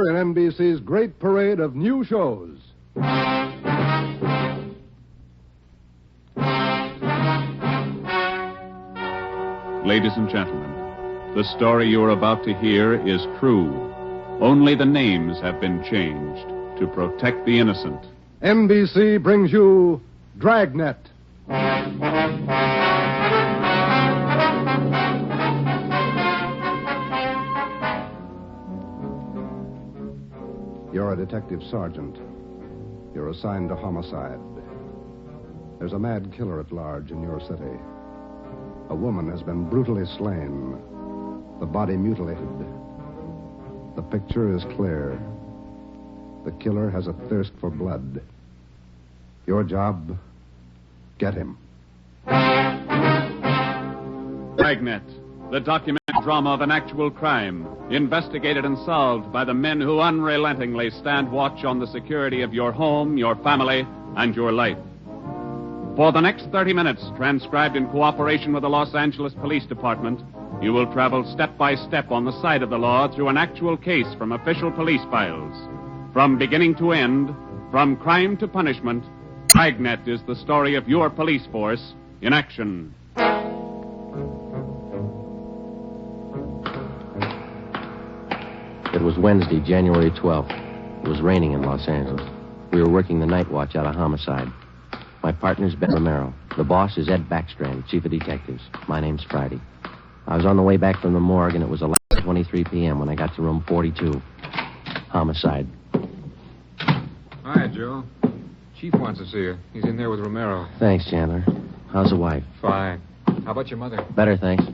in NBC's great parade of new shows. Ladies and gentlemen, the story you are about to hear is true. Only the names have been changed to protect the innocent. NBC brings you Dragnet. You're a detective sergeant. You're assigned to homicide. There's a mad killer at large in your city. A woman has been brutally slain, the body mutilated. The picture is clear. The killer has a thirst for blood. Your job, get him. Dragnet, the documented drama of an actual crime, investigated and solved by the men who unrelentingly stand watch on the security of your home, your family, and your life. For the next 30 minutes, transcribed in cooperation with the Los Angeles Police Department, you will travel step by step on the side of the law through an actual case from official police files. From beginning to end, from crime to punishment, Dragnet is the story of your police force in action. It was Wednesday, January 12th. It was raining in Los Angeles. We were working the night watch out of homicide. My partner's Ben Romero. The boss is Ed Backstrand, chief of detectives. My name's Friday. I was on the way back from the morgue, and it was 11:23 p.m. when I got to room 42. Homicide. Hi, Joe. Chief wants to see you. He's in there with Romero. Thanks, Chandler. How's the wife? Fine. How about your mother? Better, thanks.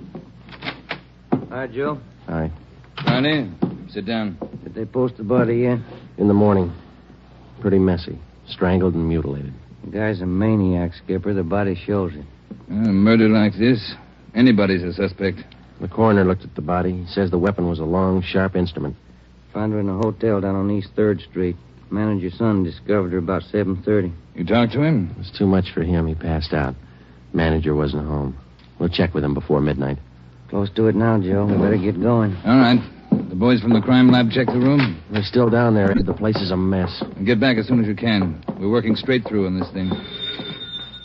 Hi, Joe. Hi. Honey, sit down. Did they post the body yet? In the morning. Pretty messy. Strangled and mutilated. The guy's a maniac, Skipper. The body shows it. A murder like this, anybody's a suspect. The coroner looked at the body. He says the weapon was a long, sharp instrument. Found her in a hotel down on East 3rd Street. Manager's son discovered her about 7:30. You talked to him? It was too much for him. He passed out. Manager wasn't home. We'll check with him before midnight. Close to it now, Joe. We better get going. All right. The boys from the crime lab check the room. They're still down there. The place is a mess. And get back as soon as you can. We're working straight through on this thing.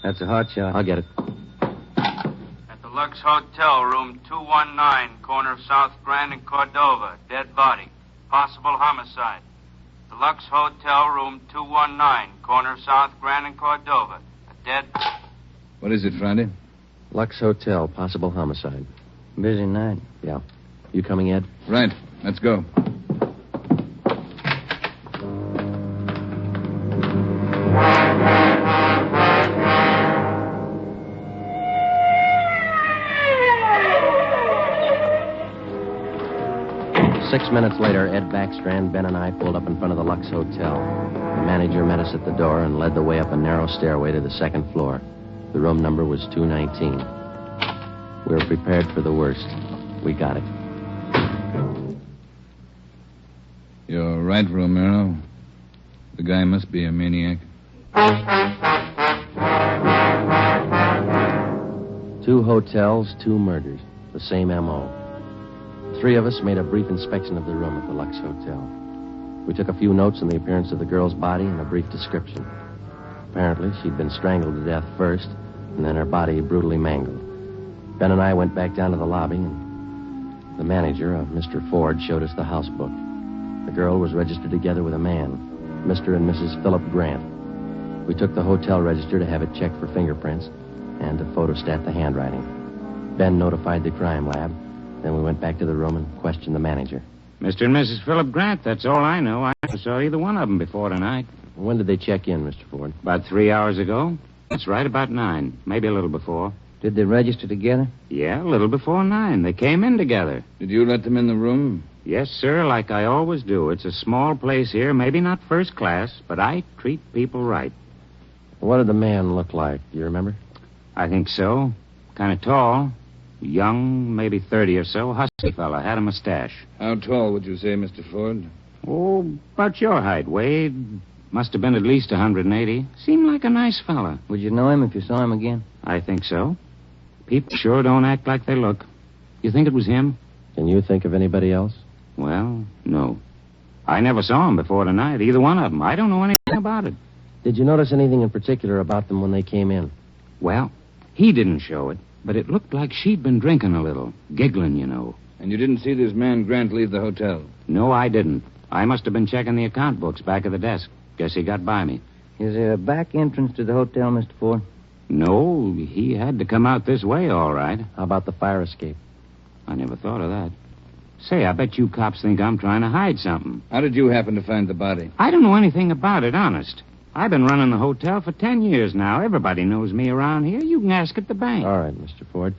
That's a hot shot. I'll get it. At the Lux Hotel, room 219, corner of South Grand and Cordova. Dead body. Possible homicide. The Lux Hotel, room 219, corner of South Grand and Cordova. A dead... What is it, Friday? Lux Hotel, possible homicide. Busy night. Yeah. You coming, Ed? Right. Let's go. Six minutes later, Ed Backstrand, Ben, and I pulled up in front of the Lux Hotel. The manager met us at the door and led the way up a narrow stairway to the second floor. The room number was 219. We were prepared for the worst. We got it. You're right, Romero. The guy must be a maniac. 2 hotels, 2 murders. The same M.O. 3 of us made a brief inspection of the room at the Lux Hotel. We took a few notes on the appearance of the girl's body and a brief description. Apparently, she'd been strangled to death first, and then her body brutally mangled. Ben and I went back down to the lobby, and the manager, Mr. Ford, showed us the house book. The girl was registered together with a man, Mr. and Mrs. Philip Grant. We took the hotel register to have it checked for fingerprints and to photostat the handwriting. Ben notified the crime lab. Then we went back to the room and questioned the manager. Mr. and Mrs. Philip Grant, that's all I know. I never saw either one of them before tonight. When did they check in, Mr. Ford? About 3 hours ago. That's right, about 9. Maybe a little before. Did they register together? Yeah, a little before 9. They came in together. Did you let them in the room? Yes, sir, like I always do. It's a small place here, maybe not first class, but I treat people right. What did the man look like? Do you remember? I think so. Kind of tall. Young, maybe 30 or so. Husky fella. Had a mustache. How tall would you say, Mr. Ford? Oh, about your height, Wade. Must have been at least 180. Seemed like a nice fella. Would you know him if you saw him again? I think so. People sure don't act like they look. You think it was him? Can you think of anybody else? Well, no. I never saw them before tonight, either one of them. I don't know anything about it. Did you notice anything in particular about them when they came in? Well, he didn't show it, but it looked like she'd been drinking a little. Giggling, you know. And you didn't see this man Grant leave the hotel? No, I didn't. I must have been checking the account books back of the desk. Guess he got by me. Is there a back entrance to the hotel, Mr. Ford? No, he had to come out this way, all right. How about the fire escape? I never thought of that. Say, I bet you cops think I'm trying to hide something. How did you happen to find the body? I don't know anything about it, honest. I've been running the hotel for 10 years now. Everybody knows me around here. You can ask at the bank. All right, Mr. Ford.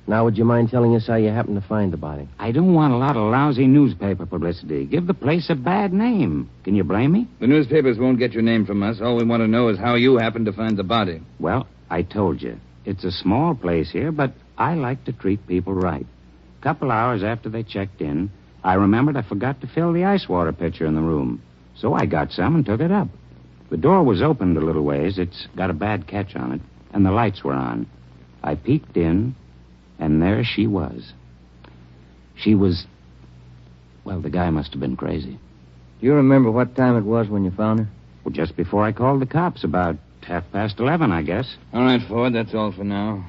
Now, would you mind telling us how you happened to find the body? I don't want a lot of lousy newspaper publicity. Give the place a bad name. Can you blame me? The newspapers won't get your name from us. All we want to know is how you happened to find the body. Well, I told you. It's a small place here, but I like to treat people right. A couple hours after they checked in, I remembered I forgot to fill the ice water pitcher in the room. So I got some and took it up. The door was opened a little ways. It's got a bad catch on it, and the lights were on. I peeked in, and there she was. She was... Well, the guy must have been crazy. Do you remember what time it was when you found her? Well, just before I called the cops, about 11:30, I guess. All right, Ford, that's all for now.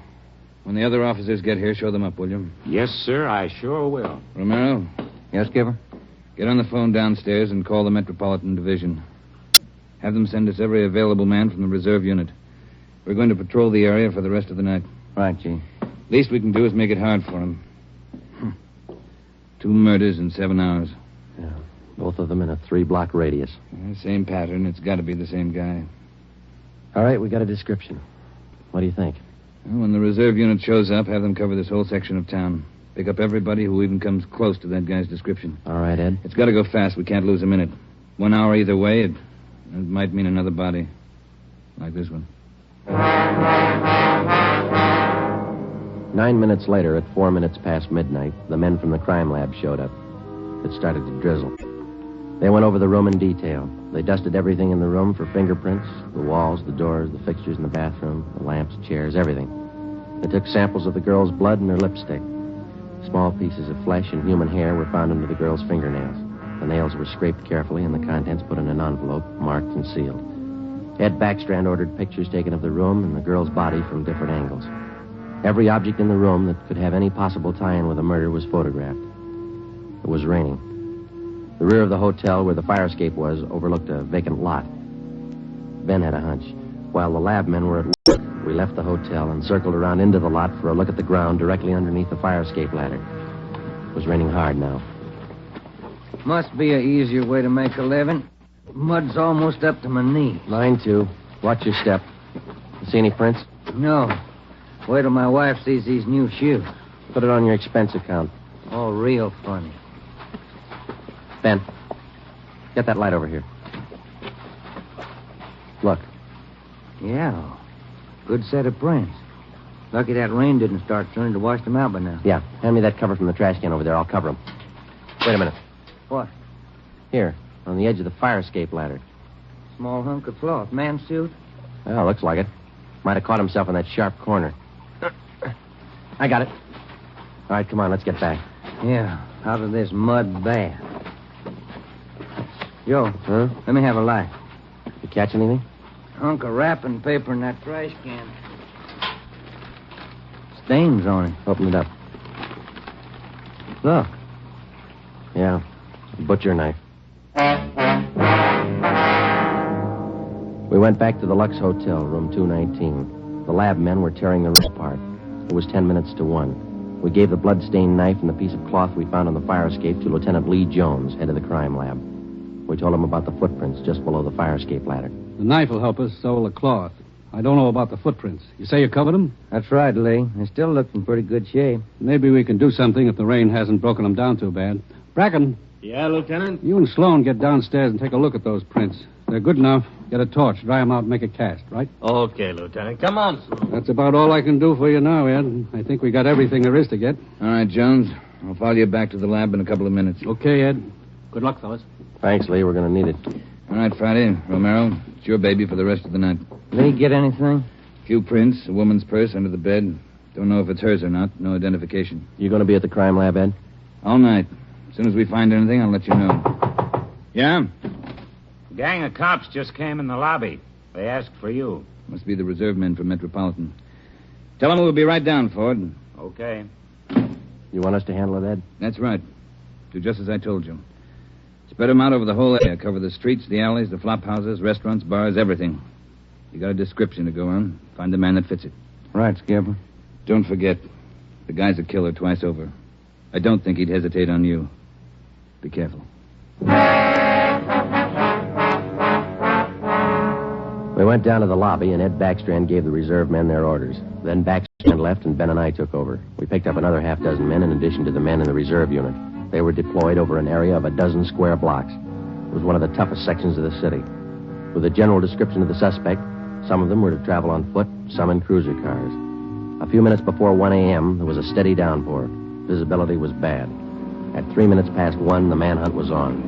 When the other officers get here, show them up, will you? Yes, sir, I sure will. Romero, Yes, Skipper? get on the phone downstairs and call the Metropolitan Division. Have them send us every available man from the reserve unit. We're going to patrol the area for the rest of the night. Right, Chief. Least we can do is make it hard for him. 2 murders in 7 hours. Yeah, both of them in a 3-block radius. Same pattern. It's got to be the same guy. All right, we got a description. What do you think? Well, when the reserve unit shows up, have them cover this whole section of town. Pick up everybody who even comes close to that guy's description. All right, Ed. It's got to go fast. We can't lose a minute. 1 hour either way, it might mean another body. Like this one. 9 minutes later, at 4 minutes past midnight, the men from the crime lab showed up. It started to drizzle. They went over the room in detail. They dusted everything in the room for fingerprints, the walls, the doors, the fixtures in the bathroom, the lamps, chairs, everything. They took samples of the girl's blood and her lipstick. Small pieces of flesh and human hair were found under the girl's fingernails. The nails were scraped carefully and the contents put in an envelope, marked and sealed. Ed Backstrand ordered pictures taken of the room and the girl's body from different angles. Every object in the room that could have any possible tie-in with the murder was photographed. It was raining. The rear of the hotel where the fire escape was overlooked a vacant lot. Ben had a hunch. While the lab men were at work, we left the hotel and circled around into the lot for a look at the ground directly underneath the fire escape ladder. It was raining hard now. Must be an easier way to make a living. Mud's almost up to my knee. Mine, too. Watch your step. You see any prints? No. Wait till my wife sees these new shoes. Put it on your expense account. Oh, real funny. Ben, get that light over here. Look. Yeah. Good set of prints. Lucky that rain didn't start turning to wash them out by now. Yeah, hand me that cover from the trash can over there. I'll cover them. Wait a minute. What? Here, on the edge of the fire escape ladder. Small hunk of cloth. Man's suit? Well, looks like it. Might have caught himself in that sharp corner. I got it. All right, come on, let's get back. Yeah, out of this mud bath. Joe, Huh? let me have a light. You catch anything? Hunk of wrapping paper in that trash can. Stains on it. Open it up. Look. Yeah, a butcher knife. We went back to the Lux Hotel, room 219. The lab men were tearing the room apart. It was 10 minutes to 1. We gave the blood-stained knife and the piece of cloth we found on the fire escape to Lieutenant Lee Jones, head of the crime lab. We told him about the footprints just below the fire escape ladder. The knife will help us, so will the cloth. I don't know about the footprints. You say you covered them? That's right, Lee. They still look in pretty good shape. Maybe we can do something if the rain hasn't broken them down too bad. Bracken, Yeah, Lieutenant? you and Sloan get downstairs and take a look at those prints. They're good enough. Get a torch, dry them out, and make a cast, right? Okay, Lieutenant. Come on, Sloan. That's about all I can do for you now, Ed. I think we got everything there is to get. All right, Jones. I'll follow you back to the lab in a couple of minutes. Okay, Ed. Good luck, fellas. Thanks, Lee. We're going to need it. All right, Friday. Romero, it's your baby for the rest of the night. Lee, get anything? Few prints, a woman's purse under the bed. Don't know if it's hers or not. No identification. You going to be at the crime lab, Ed? All night. As soon as we find anything, I'll let you know. Yeah? A gang of cops just came in the lobby. They asked for you. Must be the reserve men from Metropolitan. Tell them we'll be right down, Ford. Okay. You want us to handle it, Ed? That's right. Do just as I told you. Spread them out over the whole area. Cover the streets, the alleys, the flop houses, restaurants, bars, everything. You got a description to go on. Find the man that fits it. Right, Skipper. Don't forget, the guy's a killer twice over. I don't think he'd hesitate on you. Be careful. We went down to the lobby, and Ed Backstrand gave the reserve men their orders. Then Backstrand left, and Ben and I took over. We picked up another half-dozen men in addition to the men in the reserve unit. They were deployed over an area of a dozen square blocks. It was one of the toughest sections of the city. With a general description of the suspect, some of them were to travel on foot, some in cruiser cars. A few minutes before 1 a.m., there was a steady downpour. Visibility was bad. At 3 minutes past 1, the manhunt was on.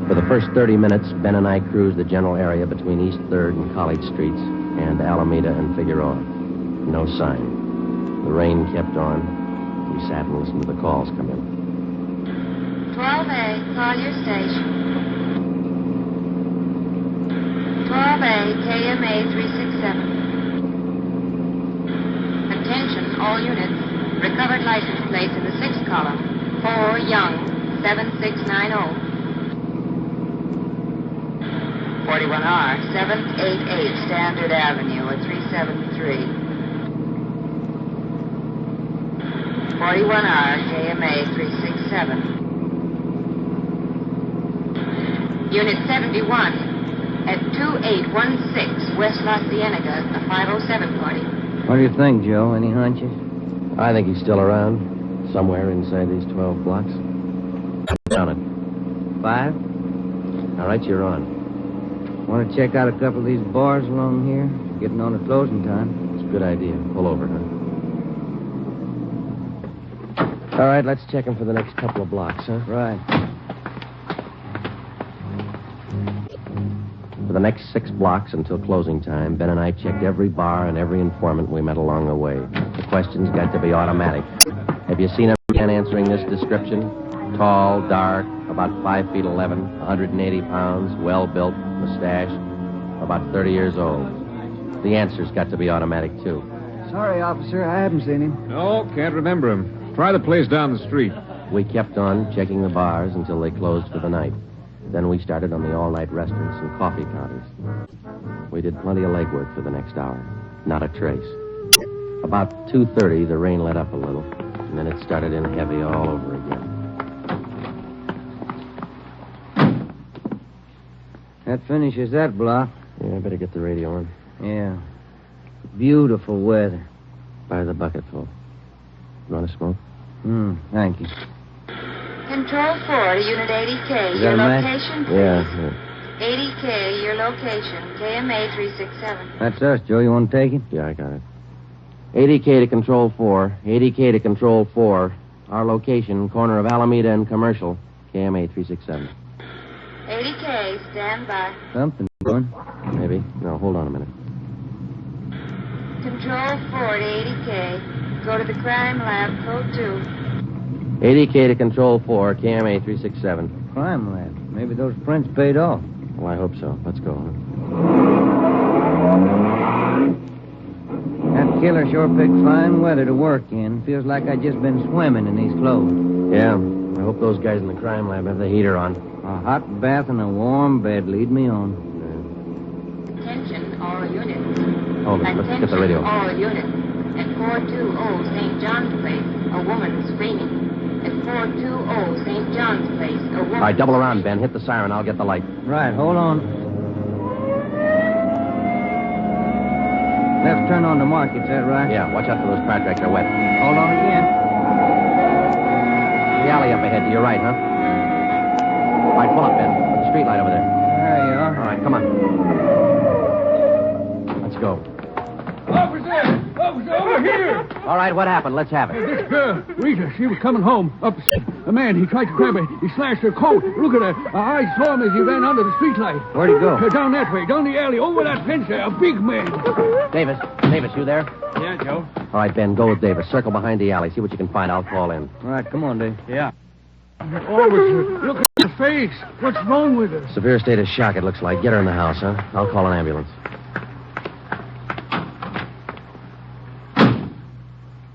For the first 30 minutes, Ben and I cruised the general area between East 3rd and College Streets and Alameda and Figueroa. No sign. The rain kept on. We sat and listened to the calls come in. 12A, call your station. 12A, KMA 367. Attention, all units. Recovered license plates in the 6th column. 4 Young, 7690. 41R, 788 Standard Avenue at 373. 41R, KMA 367. Unit 71 at 2816 West La Cienega, a 507 party. What do you think, Joe? Any hunches? I think he's still around, somewhere inside these 12 blocks. Count it. 5? All right, you're on. Want to check out a couple of these bars along here? Getting on to closing time. It's a good idea. Pull over, huh? All right, let's check him for the next couple of blocks, huh? Right. For the next 6 blocks until closing time, Ben and I checked every bar and every informant we met along the way. The questions got to be automatic. Have you seen a man answering this description? Tall, dark, about 5 feet 11, 180 pounds, well-built, mustache, about 30 years old. The answer's got to be automatic, too. Sorry, officer, I haven't seen him. No, can't remember him. Try the place down the street. We kept on checking the bars until they closed for the night. Then we started on the all-night restaurants and coffee counters. We did plenty of legwork for the next hour. Not a trace. About 2:30, the rain let up a little, and then it started in heavy all over again. That finishes that block. Yeah, I better get the radio on. Yeah. Beautiful weather. Buy the bucketful. You want to smoke? Thank you. Control 4 to Unit 80K. Is Your that a match? location, please. Yeah. 80K, your location. KMA 367. That's us, Joe. You want to take it? Yeah, I got it. 80K to Control 4. 80K to Control 4. Our location, corner of Alameda and Commercial. KMA 367. 80K, stand by. Something going. Maybe. No, hold on a minute. Control 4 to 80K. Go to the crime lab, code 2. 80K to Control 4, KMA 367. Crime lab. Maybe those prints paid off. Well, I hope so. Let's go. That killer sure picked fine weather to work in. Feels like I just been swimming in these clothes. Yeah. I hope those guys in the crime lab have the heater on. A hot bath and a warm bed lead me on. Attention, all units. Hold it. Let's get the radio. All units. At 420 St. John's Place, a woman screaming. At 420 St. John's Place, a woman... All right, double around, Ben. Hit the siren. I'll get the light. Right, hold on. Left turn on the market, is that right? Yeah, watch out for those car tracks. They're wet. Hold on again. The alley up ahead to your right, huh? All right, pull up, Ben. Put the street light over there. There you are. All right, come on. Let's go. Officer, over here! All right, what happened? Let's have it. This girl, Rita, she was coming home. A man, he tried to grab her. He slashed her coat. Look at her. I saw him as he ran under the streetlight. Where'd he go? Down that way, down the alley, over that fence there. A big man. Davis, you there? Yeah, Joe. All right, Ben, go with Davis. Circle behind the alley. See what you can find. I'll call in. All right, come on, Dave. Yeah. Officer, look at her face. What's wrong with her? Severe state of shock, it looks like. Get her in the house, huh? I'll call an ambulance.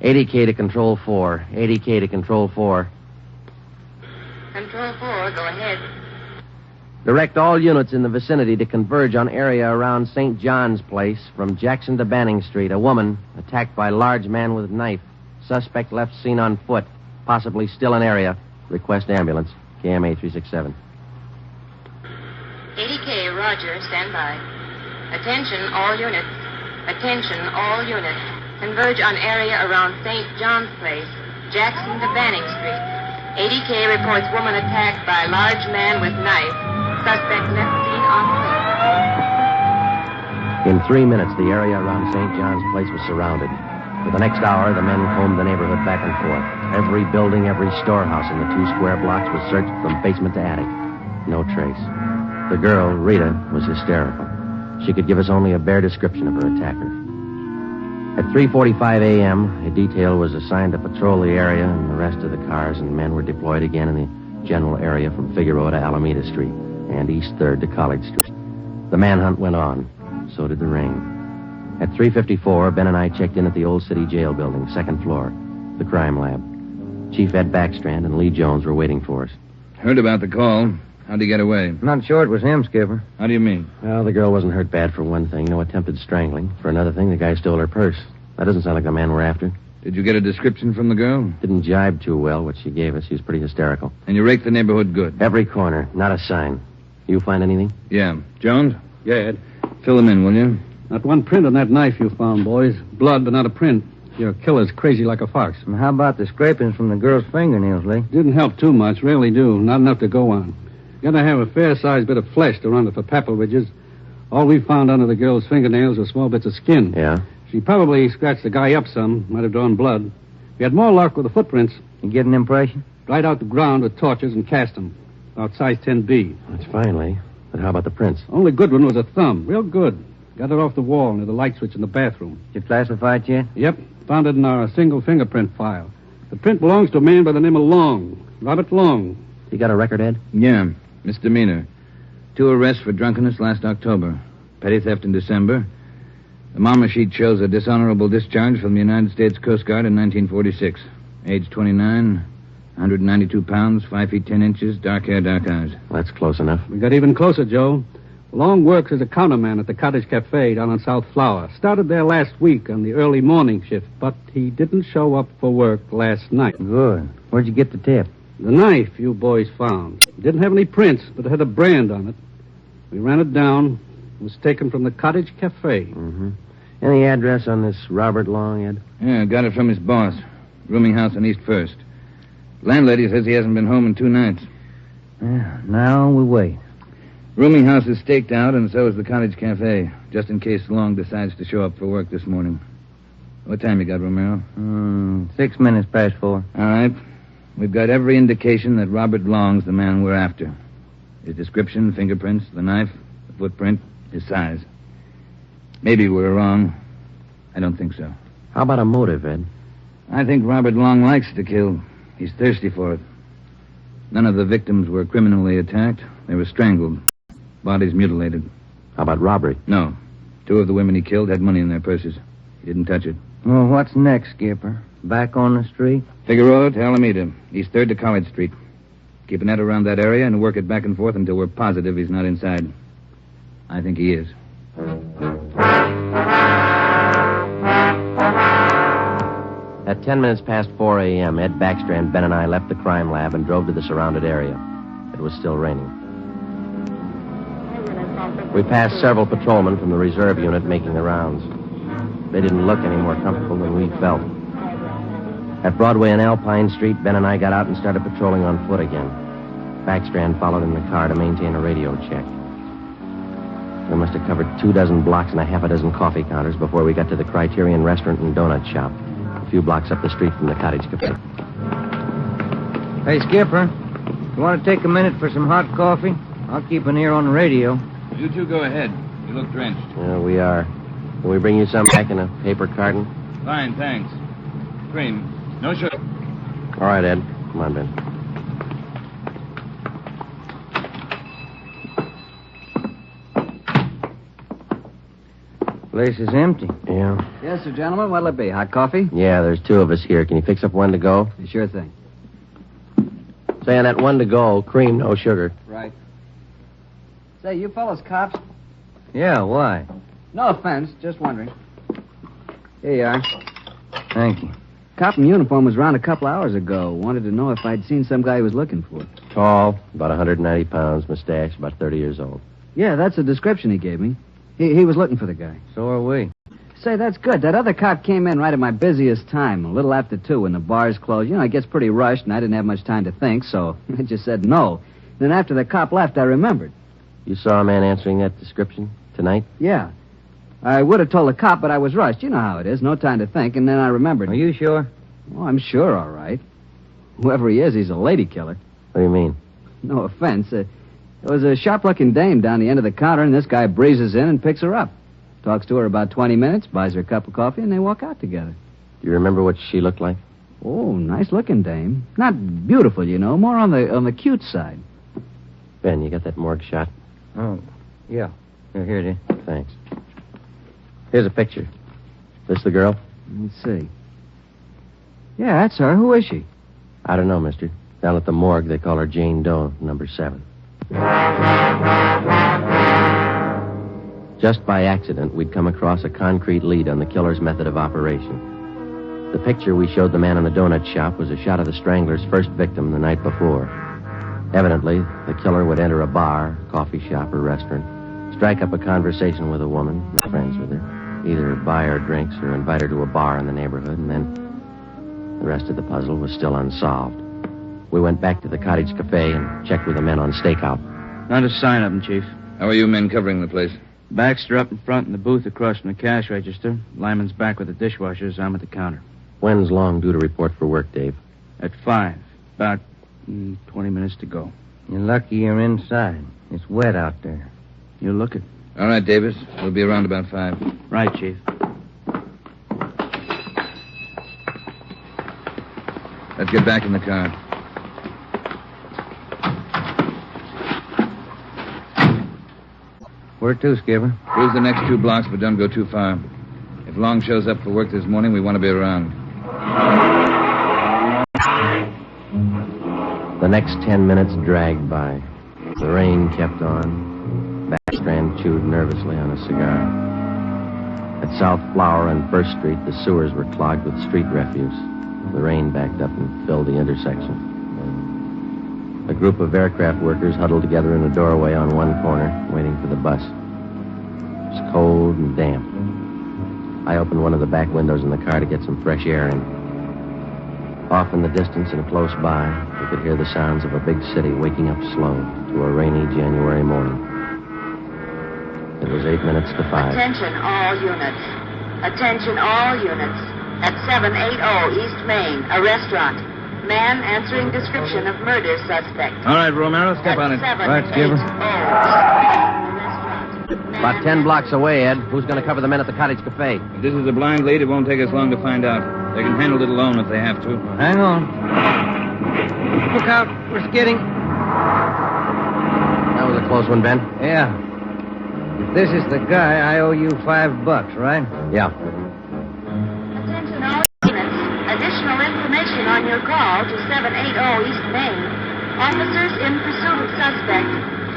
80K to Control 4. 80K to Control 4. Control 4, go ahead. Direct all units in the vicinity to converge on area around St. John's Place from Jackson to Banning Street. A woman attacked by large man with knife. Suspect left seen on foot. Possibly still in area. Request ambulance. KMA 367. 80K, Roger, stand by. Attention, all units. Attention, all units. Converge on area around St. John's Place, Jackson to Banning Street. 80K reports woman attacked by large man with knife. Suspect left seen on foot. In 3 minutes, the area around St. John's Place was surrounded. For the next hour, the men combed the neighborhood back and forth. Every building, every storehouse in the 2 square blocks was searched from basement to attic. No trace. The girl, Rita, was hysterical. She could give us only a bare description of her attacker. At 3:45 a.m., a detail was assigned to patrol the area and the rest of the cars, and men were deployed again in the general area from Figueroa to Alameda Street and East 3rd to College Street. The manhunt went on. So did the rain. At 3:54, Ben and I checked in at the Old City Jail building, 2nd floor, the crime lab. Chief Ed Backstrand and Lee Jones were waiting for us. Heard about the call. How'd he get away? Not sure it was him, Skipper. How do you mean? Well, the girl wasn't hurt bad for one thing. No attempted strangling. For another thing, the guy stole her purse. That doesn't sound like the man we're after. Did you get a description from the girl? Didn't jibe too well, what she gave us. She was pretty hysterical. And you raked the neighborhood good? Every corner. Not a sign. You find anything? Yeah. Jones? Yeah, Ed. Fill them in, will you? Not one print on that knife you found, boys. Blood, but not a print. Your killer's crazy like a fox. And how about the scrapings from the girl's fingernails, Lee? Didn't help too much. Really do. Not enough to go on. Gotta have a fair-sized bit of flesh to run it for pepper ridges. All we found under the girl's fingernails were small bits of skin. Yeah? She probably scratched the guy up some. Might have drawn blood. We had more luck with the footprints. You get an impression? Dried out the ground with torches and cast them. About size 10B. That's fine, Lee. But how about the prints? Only good one was a thumb. Real good. Got it off the wall near the light switch in the bathroom. Did you classify it yet? Yep. Found it in our single fingerprint file. The print belongs to a man by the name of Long. Robert Long. You got a record, Ed? Yeah. Misdemeanor. 2 arrests for drunkenness last October. Petty theft in December. The mama sheet shows a dishonorable discharge from the United States Coast Guard in 1946. Age 29, 192 pounds, 5 feet 10 inches, dark hair, dark eyes. That's close enough. We got even closer, Joe. Long works as a counterman at the Cottage Cafe down on South Flower. Started there last week on the early morning shift, but he didn't show up for work last night. Good. Where'd you get the tip? The knife you boys found. It didn't have any prints, but it had a brand on it. We ran it down. It was taken from the Cottage Cafe. Mm-hmm. Any address on this Robert Long, Ed? Yeah, got it from his boss. Rooming house on East 1st. Landlady says he hasn't been home in 2 nights. Yeah, now we wait. Rooming house is staked out, and so is the Cottage Cafe, just in case Long decides to show up for work this morning. What time you got, Romero? 6 minutes past 4. All right. We've got every indication that Robert Long's the man we're after. His description, fingerprints, the knife, the footprint, his size. Maybe we're wrong. I don't think so. How about a motive, Ed? I think Robert Long likes to kill. He's thirsty for it. None of the victims were criminally attacked. They were strangled. Bodies mutilated. How about robbery? No. 2 of the women he killed had money in their purses. He didn't touch it. Well, what's next, Skipper? Back on the street? Figueroa to Alameda. East 3rd to College Street. Keep a net around that area and work it back and forth until we're positive he's not inside. I think he is. At 10 minutes past 4 a.m., Ed Backstrand, Ben, and I left the crime lab and drove to the surrounded area. It was still raining. We passed several patrolmen from the reserve unit making the rounds. They didn't look any more comfortable than we felt. At Broadway and Alpine Street, Ben and I got out and started patrolling on foot again. Backstrand followed in the car to maintain a radio check. We must have covered 24 blocks and a half a dozen coffee counters before we got to the Criterion Restaurant and Donut Shop, a few blocks up the street from the Cottage Cafe. Hey, Skipper, you want to take a minute for some hot coffee? I'll keep an ear on the radio. You 2 go ahead. You look drenched. Yeah, we are. Can we bring you some back in a paper carton? Fine, thanks. Cream. No sugar. All right, Ed. Come on, Ben. Place is empty. Yeah. Yes, sir, gentlemen. What'll it be? Hot coffee? Yeah, there's two of us here. Can you fix up one to go? Sure thing. Say on that one to go, cream, no sugar. Right. Say, you fellas cops? Yeah, why? No offense, just wondering. Here you are. Thank you. Cop in uniform was around a couple hours ago. Wanted to know if I'd seen some guy he was looking for. Tall, about 190 pounds, mustache, about 30 years old. Yeah, that's the description he gave me. He was looking for the guy. So are we. Say, that's good. That other cop came in right at my busiest time, a little after 2, when the bars closed. You know, it gets pretty rushed, and I didn't have much time to think, so I just said no. Then after the cop left, I remembered. You saw a man answering that description tonight? Yeah. I would have told the cop, but I was rushed. You know how it is. No time to think, and then I remembered. Are you sure? Oh, I'm sure, all right. Whoever he is, he's a lady killer. What do you mean? No offense. There was a sharp-looking dame down the end of the counter, and this guy breezes in and picks her up. Talks to her about 20 minutes, buys her a cup of coffee, and they walk out together. Do you remember what she looked like? Oh, nice-looking dame. Not beautiful, you know, more on the cute side. Ben, you got that morgue shot? Oh, yeah. Here it is. Thanks. Here's a picture. This the girl? Let's see. Yeah, that's her. Who is she? I don't know, mister. Down at the morgue, they call her Jane Doe, number 7. Just by accident, we'd come across a concrete lead on the killer's method of operation. The picture we showed the man in the donut shop was a shot of the Strangler's first victim the night before. Evidently, the killer would enter a bar, coffee shop, or restaurant, strike up a conversation with a woman, make friends with her, either buy her drinks or invite her to a bar in the neighborhood, and then the rest of the puzzle was still unsolved. We went back to the Cottage Cafe and checked with the men on stakeout. Not a sign of them, Chief. How are you men covering the place? Baxter up in front in the booth across from the cash register. Lyman's back with the dishwashers. I'm at the counter. When's Long due to report for work, Dave? At 5. About 20 minutes to go. You're lucky you're inside. It's wet out there. You look it. All right, Davis. We'll be around about 5. Right, Chief. Let's get back in the car. Where to, Skipper? Cruise the next 2 blocks, but don't go too far. If Long shows up for work this morning, we want to be around. The next 10 minutes dragged by. The rain kept on. Backstrand chewed nervously on a cigar. At South Flower and First Street, the sewers were clogged with street refuse. The rain backed up and filled the intersection. A group of aircraft workers huddled together in a doorway on one corner, waiting for the bus. It was cold and damp. I opened one of the back windows in the car to get some fresh air in. Off in the distance and close by, we could hear the sounds of a big city waking up slow to a rainy January morning. It was 8 minutes to 5. Attention all units. Attention all units. At 780 East Main, a restaurant. Man answering description of murder suspect. All right, Romero, step on it. Right, Skipper. About 10 blocks away, Ed. Who's going to cover the men at the Cottage Cafe? If this is a blind lead, it won't take us long to find out. They can handle it alone if they have to. Hang on. Look out. We're skidding. That was a close one, Ben. Yeah. If this is the guy, I owe you $5, right? Yeah. Attention all units. Additional information on your call to 780 East Main. Officers in pursuit of suspect.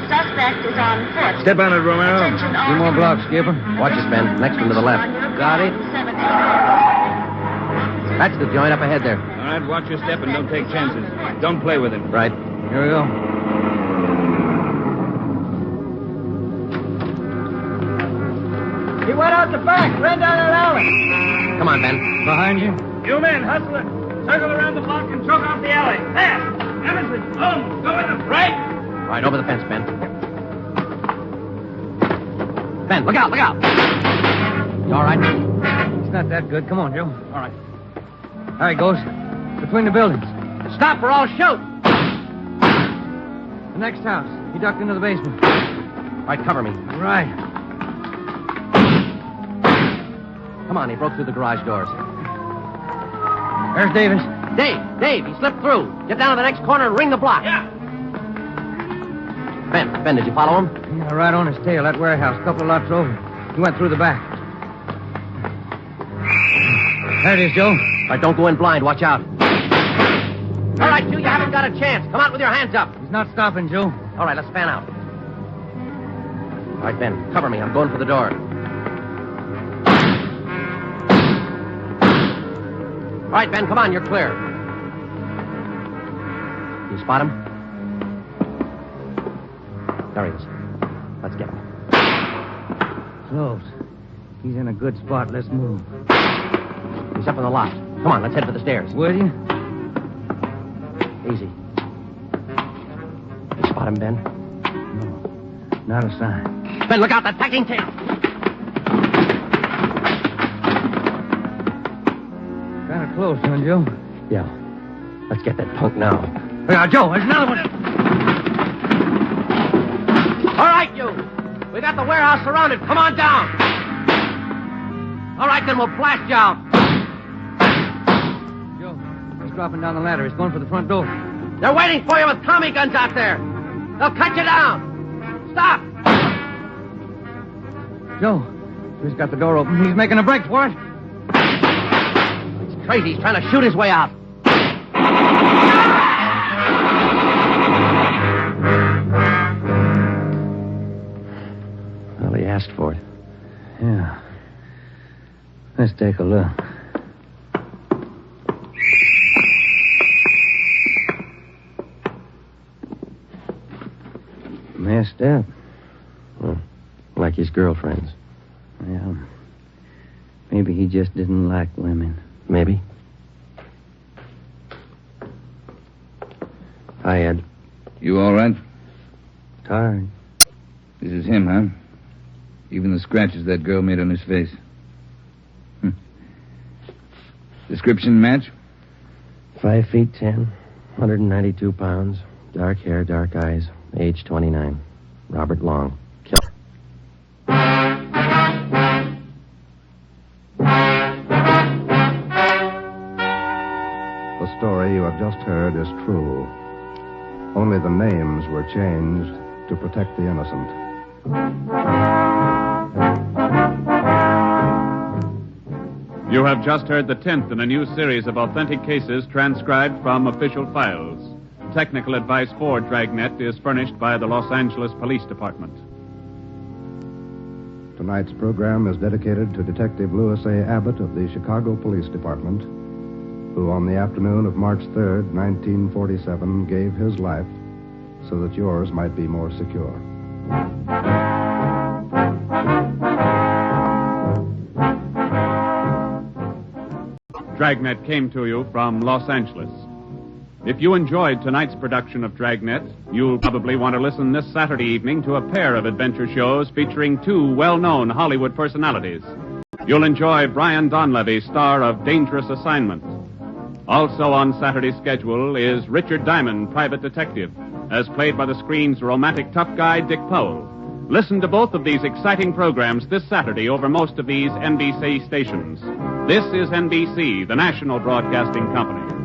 Suspect is on foot. Step on it, Romero. Attention all 2 more units. blocks, Skipper. Watch it, Ben. Next one to the left. Got it. That's the joint up ahead there. All right, watch your step and don't take chances. Don't play with him. Right. Here we go. He went out the back, ran down an alley. Come on, Ben. Behind you. You men, hustle it. Circle around the block and choke off the alley. Fast. Emerson, home. Go with them. Right. Right, over the fence, Ben. Ben, look out, look out. You all right? It's not that good. Come on, Joe. All right. There he goes. Between the buildings. Stop or I'll shoot. The next house. He ducked into the basement. Right, cover me. Right. Come on, he broke through the garage doors. There's Davis. Dave, he slipped through. Get down to the next corner and ring the block. Yeah. Ben, did you follow him? Yeah, right on his tail, that warehouse, a couple of lots over. He went through the back. There it is, Joe. All right, don't go in blind. Watch out. All right, you haven't got a chance. Come out with your hands up. He's not stopping, Joe. All right, let's fan out. All right, Ben, cover me. I'm going for the door. All right, Ben, come on. You're clear. You spot him? There he is. Let's get him. Close. He's in a good spot. Let's move. He's up in the loft. Come on, let's head for the stairs. Will you? Easy. You spot him, Ben? No. Not a sign. Ben, look out, that packing tail. Kind of close, huh, Joe? Yeah. Let's get that punk now. Now, Joe, there's another one. All right, you. We got the warehouse surrounded. Come on down. All right, then we'll blast you out. Joe, he's dropping down the ladder. He's going for the front door. They're waiting for you with Tommy guns out there. They'll cut you down. Stop. Joe, he's got the door open. He's making a break for it. He's crazy. He's trying to shoot his way out. Well, he asked for it. Yeah. Let's take a look. Messed up. Well, like his girlfriends. Yeah. Maybe he just didn't like women. Maybe. Hi, Ed. You all right? Tired. This is him, huh? Even the scratches that girl made on his face. Description match? 5'10", 192 pounds, dark hair, dark eyes, age 29. Robert Long. Killer. The story you have just heard is true. Only the names were changed to protect the innocent. You have just heard the 10th in a new series of authentic cases transcribed from official files. Technical advice for Dragnet is furnished by the Los Angeles Police Department. Tonight's program is dedicated to Detective Louis A. Abbott of the Chicago Police Department, who on the afternoon of March 3rd, 1947, gave his life so that yours might be more secure. Dragnet came to you from Los Angeles. If you enjoyed tonight's production of Dragnet, you'll probably want to listen this Saturday evening to a pair of adventure shows featuring two well-known Hollywood personalities. You'll enjoy Brian Donlevy, star of Dangerous Assignment. Also on Saturday's schedule is Richard Diamond, private detective, as played by the screen's romantic tough guy, Dick Powell. Listen to both of these exciting programs this Saturday over most of these NBC stations. This is NBC, the national broadcasting company.